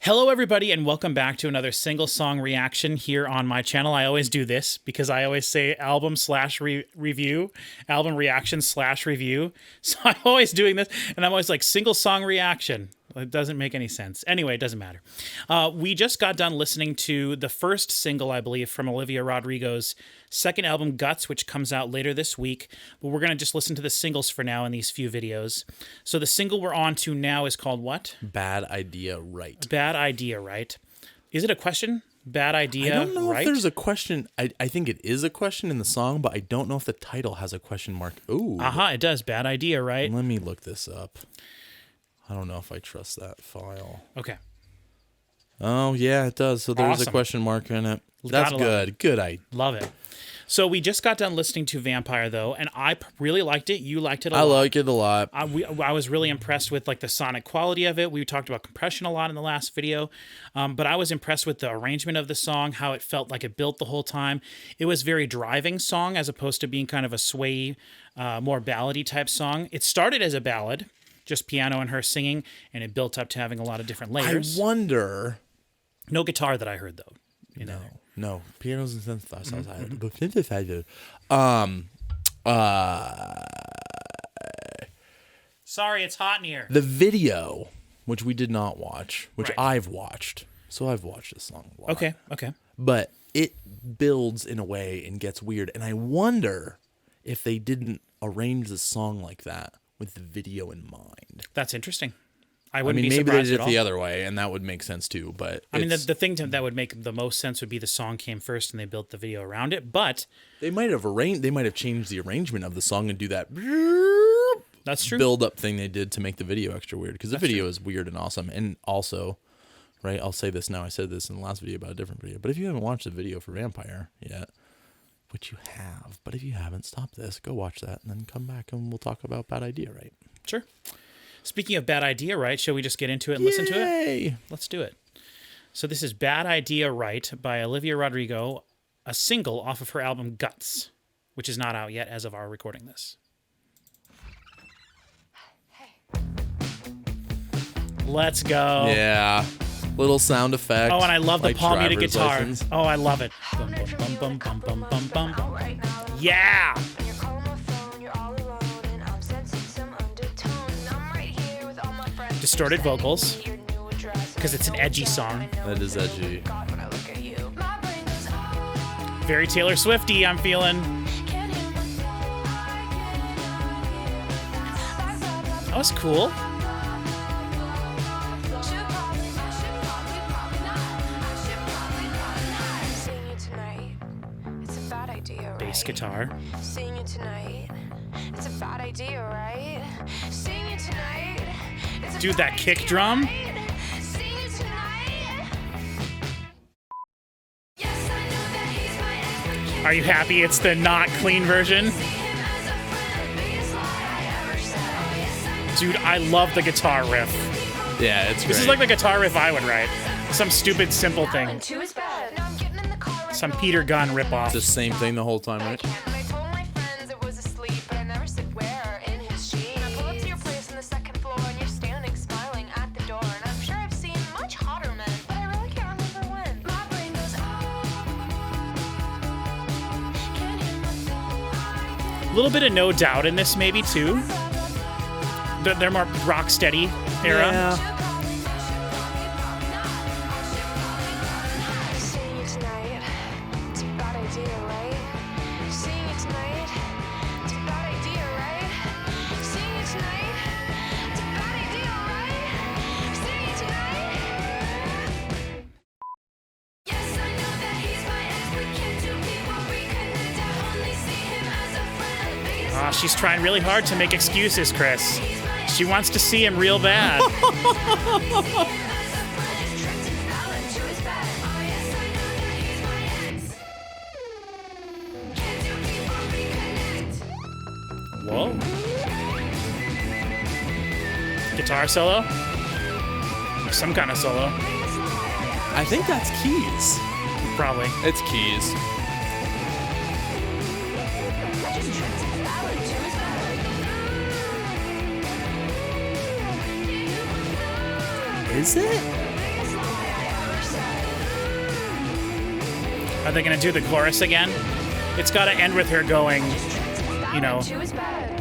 Hello, everybody, and welcome back to another single song reaction here on my channel. I always do this because I always say album reaction/review. So I'm always doing this, and I'm always like single song reaction. It doesn't make any sense. Anyway, it doesn't matter. We just got done listening to the first single, I believe, from Olivia Rodrigo's second album, Guts, which comes out later this week. But we're going to just listen to the singles for now in these few videos. So the single we're on to now is called what? Bad Idea Right. Bad Idea Right. Is it a question? Bad Idea Right? I don't know if there's a question. I think it is a question in the song, but I don't know if the title has a question mark. Ooh. It does. Bad Idea Right. Let me look this up. I don't know if I trust that file. Okay. Oh, yeah, it does. So there's Awesome. a question mark in it. That's good. Good idea. Love it. So we just got done listening to Vampire, though, and I really liked it. You liked it a lot. I like it a lot. I was really impressed with like the sonic quality of it. We talked about compression a lot in the last video, but I was impressed with the arrangement of the song, how it felt like it built the whole time. It was very driving song as opposed to being kind of a sway, more ballady type song. It started as a ballad, just piano and her singing, and it built up to having a lot of different layers. I wonder. No guitar that I heard, though. No. Pianos and synthesizers. Sorry, it's hot in here. The video, which we did not watch, which Right. I've watched. So I've watched this song a lot. Okay. But it builds in a way and gets weird. And I wonder if they didn't arrange the song like that with the video in mind. That's interesting. I I wouldn't mean, be maybe they surprised did at it all. the other way, and that would make sense too. But I mean, the thing that would make the most sense would be the song came first and they built the video around it. But they might have changed the arrangement of the song and do that that's true. build up thing they did to make the video extra weird, because the video is weird and awesome. And also, right, I'll say this now. I said this in the last video about a different video, but if you haven't watched the video for Vampire yet, which you have, but if you haven't, stop this, go watch that, and then come back and we'll talk about Bad Idea Right. Sure. Speaking of Bad Idea Right, shall we just get into it and listen to it? Yay! Let's do it. So this is Bad Idea Right by Olivia Rodrigo, a single off of her album Guts, which is not out yet as of our recording this. Let's go. Yeah. Little sound effect. Oh, and I love the like palm muted driver's guitar. license. Oh, I love it. Bum, bum, bum, bum, bum, bum, bum, bum. Yeah. Distorted vocals, because it's an edgy song. That is edgy. Very Taylor Swifty, I'm feeling. That was cool. Bass guitar. Seeing you tonight, it's a bad idea, right? Seeing you tonight, it's a Dude, bad that kick idea, drum. right? Seeing you tonight. Yes, I know that he's my ex, but can't Are you happy it's the not clean version? see him as a friend, the biggest lie I ever said. Oh, yes, I know Dude, I love the guitar riff. Yeah, it's great. This is like the guitar riff I would write. Some stupid, simple thing. two is bad. Now I'm getting in the car right Some now. Peter Gunn ripoff. the same thing the whole time, right? And I told my friends it was asleep, but I never said where in his sheet. I pull up to your place on the second floor, and you're standing smiling at the door. And I'm sure I've seen much hotter men, but I really can't remember when. My brain goes, can't hear my phone. A little bit of No Doubt in this, maybe, too. They're more rock steady era. Yeah. Seeing you tonight, it's a bad idea, right? Seeing you tonight, it's a bad idea, right? Seeing you tonight, it's a bad idea, right? Seeing you tonight. Yes, I know that he's my ex, but can't do people reconnect? I only see him as a friend. She's trying really hard to make excuses, Chris. She wants to see him real bad. Whoa. Guitar solo? Or some kind of solo. I think that's keys. Probably. It's keys. Is it? Are they going to do the chorus again? It's got to end with her going, you know. She was bad.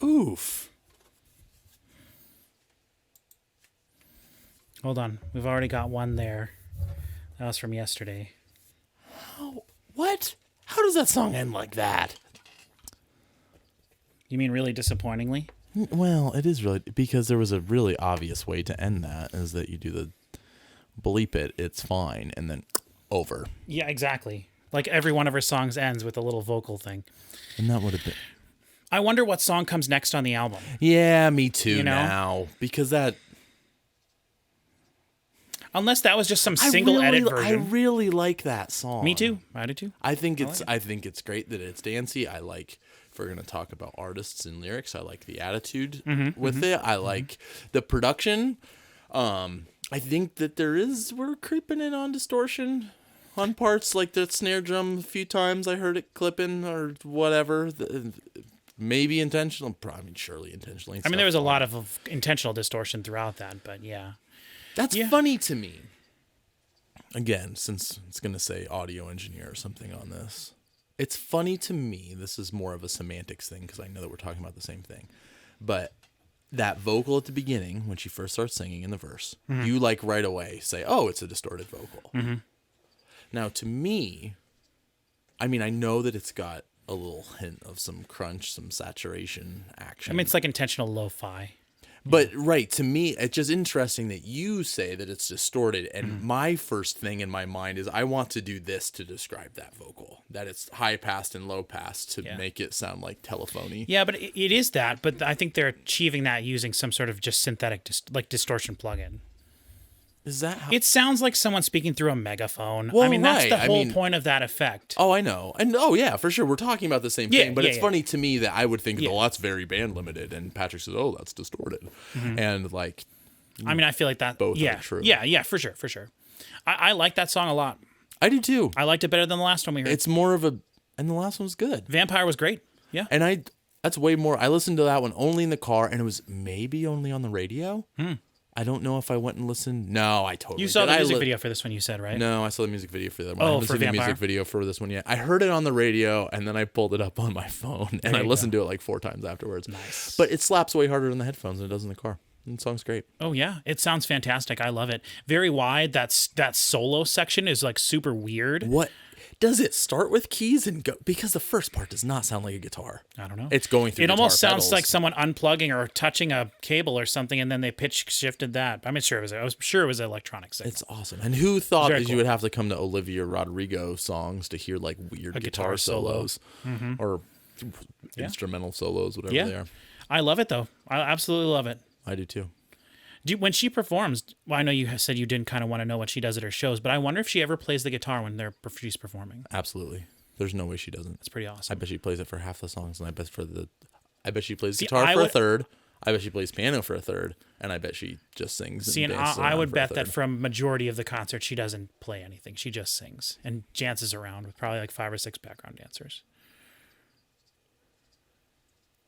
Oof. Hold on. We've already got one there. That was from yesterday. What? How does that song end like that? You mean really disappointingly? Well, it is really, because there was a really obvious way to end that, is that you do the bleep it, it's fine, and then over. Yeah, exactly. Like every one of her songs ends with a little vocal thing. And that would have been... I wonder what song comes next on the album. Yeah, me too, You know? now. Because that... Unless that was just some single edit version. I really like that song. Me too. I do too. I think it's great that it's dancey. I like, if we're gonna talk about artists and lyrics, I like the attitude with it. I like the production. I think that we're creeping in on distortion on parts, like the snare drum a few times I heard it clipping or whatever. Maybe intentional, probably surely intentionally. I mean, there was a lot of intentional distortion throughout that, but yeah. That's funny to me. Again, since it's going to say audio engineer or something on this, it's funny to me. This is more of a semantics thing because I know that we're talking about the same thing. But that vocal at the beginning, when she first starts singing in the verse, you like right away say, oh, it's a distorted vocal. Mm-hmm. Now, to me, I mean, I know that it's got a little hint of some crunch, some saturation action. I mean, it's like intentional lo-fi. But right, to me, it's just interesting that you say that it's distorted. And my first thing in my mind is I want to do this to describe that vocal, that it's high passed and low passed to make it sound like telephony. Yeah, but it is that. But I think they're achieving that using some sort of just synthetic, distortion plugin. Is that how? It sounds like someone speaking through a megaphone. Well, I mean, that's right. the I whole mean- point of that effect. Oh, I know. And yeah, for sure. We're talking about the same Yeah, thing. But yeah, it's yeah. funny to me that I would think, Yeah. well, that's very band limited. And Patrick says, oh, that's distorted. And like, I mean, I feel like that. Both are true. Yeah, for sure. I like that song a lot. I do too. I liked it better than the last one we heard. It's more of a, and the last one was good. Vampire was great. Yeah. And that's way more. I listened to that one only in the car, and it was maybe only on the radio. I don't know if I went and listened. No, I totally You saw did. the I music video for this one, you said, right? No, I saw the music video for that one. Oh, I haven't for seen the Vampire? music video for this one yet. I heard it on the radio, and then I pulled it up on my phone, and I you listened to it like 4 times afterwards. Nice. But it slaps way harder in the headphones than it does in the car. And the song's great. Oh yeah, it sounds fantastic. I love it. Very wide. That solo section is like super weird. What? Does it start with keys and go? Because the first part does not sound like a guitar. I don't know. It's going through It guitar almost sounds pedals. like someone unplugging or touching a cable or something, and then they pitch shifted that. I was sure it was an electronic signal. It's awesome. And who thought Very that cool. you would have to come to Olivia Rodrigo songs to hear like weird guitar guitar solo. solos or instrumental solos, whatever Yeah. they are. I love it though. I absolutely love it. I do too. When she performs, well, I know you said you didn't kind of want to know what she does at her shows, but I wonder if she ever plays the guitar when she's performing. Absolutely. There's no way she doesn't. It's pretty I awesome. bet she plays it for half the songs, and I bet she plays See, guitar I for a would- third. I bet she plays piano for a third, and I bet she just sings. See, and dances I around would for a bet that third. from majority of the concert, she doesn't play anything. She just sings and dances around with probably like 5 or 6 background dancers.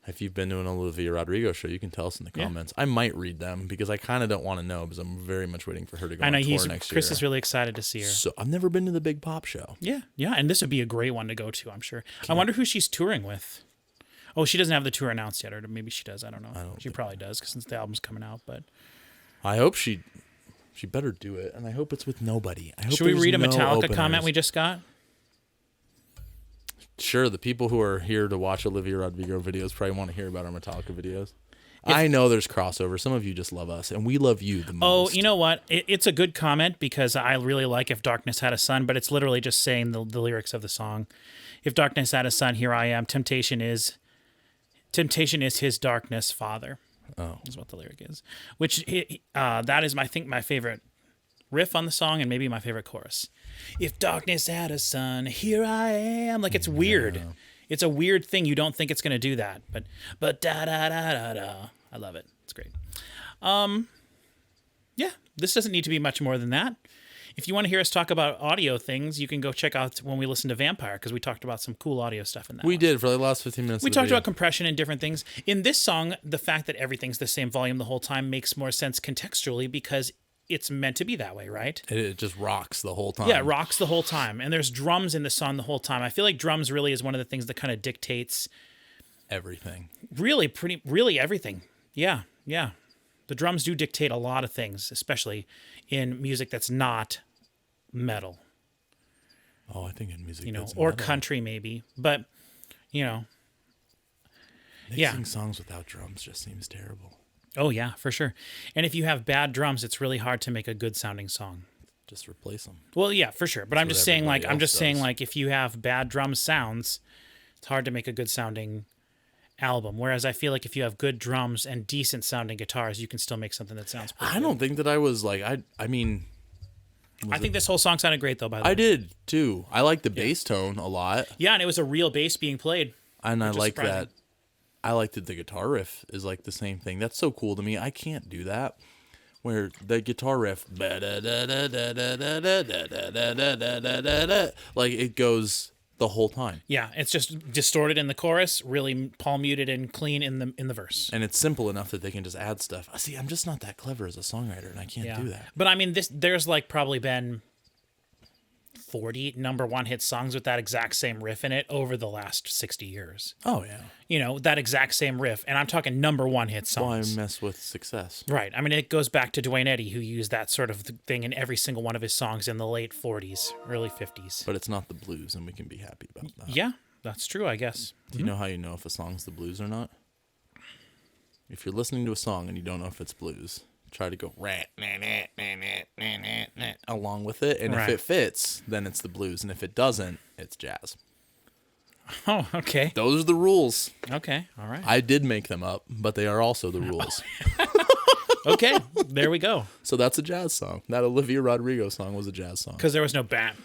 If you've been to an Olivia Rodrigo show, you can tell us in the Yeah. comments. I might read them because I kind of don't want to know because I'm very much waiting for her to go I know on tour next Chris year. is really excited to see her. So I've never been to the Big Pop show. Yeah, and this would be a great one to go to, I'm sure. I wonder who she's touring with. Oh, she doesn't have the tour announced yet, or maybe she does. I don't know. She probably does, because since the album's coming out. But I hope she better do it, and I hope it's with nobody. I hope should we there's read a no Metallica openers. comment we just got? Sure, the people who are here to watch Olivia Rodrigo videos probably want to hear about our Metallica videos. I know there's crossover. Some of you just love us, and we love you the Oh, most. you know what? It's a good comment because I really like If Darkness Had a Son, but it's literally just saying the lyrics of the song. If darkness had a son, here I am. Temptation is his darkness, Father. Oh. Is what the lyric is. Which that is, I think, my favorite riff on the song and maybe my favorite chorus. If darkness had a son, here I am. Like, it's weird. Yeah. It's a weird thing. You don't think it's going to do that, but da da da da da. I love it. It's great. Yeah, this doesn't need to be much more than that. If you want to hear us talk about audio things, you can go check out when we listen to Vampire, because we talked about some cool audio stuff in that. We one. did for the last 15 minutes. We of the talked video. about compression and different things. In this song, the fact that everything's the same volume the whole time makes more sense contextually because it's meant to be that way, right? It just rocks the whole time. Yeah, it rocks the whole time. And there's drums in the song the whole time. I feel like drums really is one of the things that kind of dictates everything. really everything. Yeah. The drums do dictate a lot of things, especially in music that's not metal. Oh, I think in music, Or metal. country maybe. But, Mixing songs without drums just seems terrible. Oh, yeah, for sure. And if you have bad drums, it's really hard to make a good sounding song. Just replace them. Well, yeah, for sure. But I'm just saying, everybody else does. if you have bad drum sounds, it's hard to make a good sounding album. Whereas I feel like if you have good drums and decent sounding guitars, you can still make something that sounds pretty I don't think that I was like, I mean... I think this whole song sounded great, though, by the way. I did, too. I like the bass tone a lot. Yeah, and it was a real bass being played. And I like surprising. that. I like that the guitar riff is like the same thing. That's so cool to me. I can't do that. Where the guitar riff, like it goes the whole time. Yeah, it's just distorted in the chorus, really palm muted and clean in the verse. And it's simple enough that they can just add stuff. See, I'm just not that clever as a songwriter, and I can't do that. But I mean, there's like probably been 40 number one hit songs with that exact same riff in it over the last 60 years. Oh, yeah. That exact same riff. And I'm talking number one hit Why songs. mess with success? Right. I mean, it goes back to Duane Eddy, who used that sort of thing in every single one of his songs in the late 40s, early 50s. But it's not the blues, and we can be happy about that. Yeah, that's true, I guess. Do you know how you know if a song's the blues or not? If you're listening to a song and you don't know if it's blues, try to go along with it, and if it fits, then it's the blues, and if it doesn't, it's jazz. Oh, okay. Those are the rules. Okay, all right. I did make them up, but they are also the rules. Okay, there we go. So that's a jazz song. That Olivia Rodrigo song was a jazz song. Because there was no bat,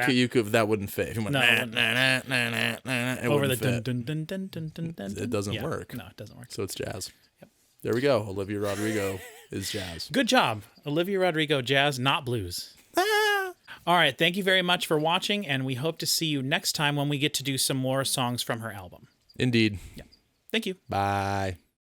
You could that wouldn't fit. If you went, No, it over the fit. dun dun dun dun dun dun. It doesn't Yeah. work. No, it doesn't work. So it's jazz. There we go. Olivia Rodrigo is jazz. Good job, Olivia Rodrigo, jazz, not blues. All right, thank you very much for watching, and we hope to see you next time when we get to do some more songs from her album. Indeed. Thank you. Bye.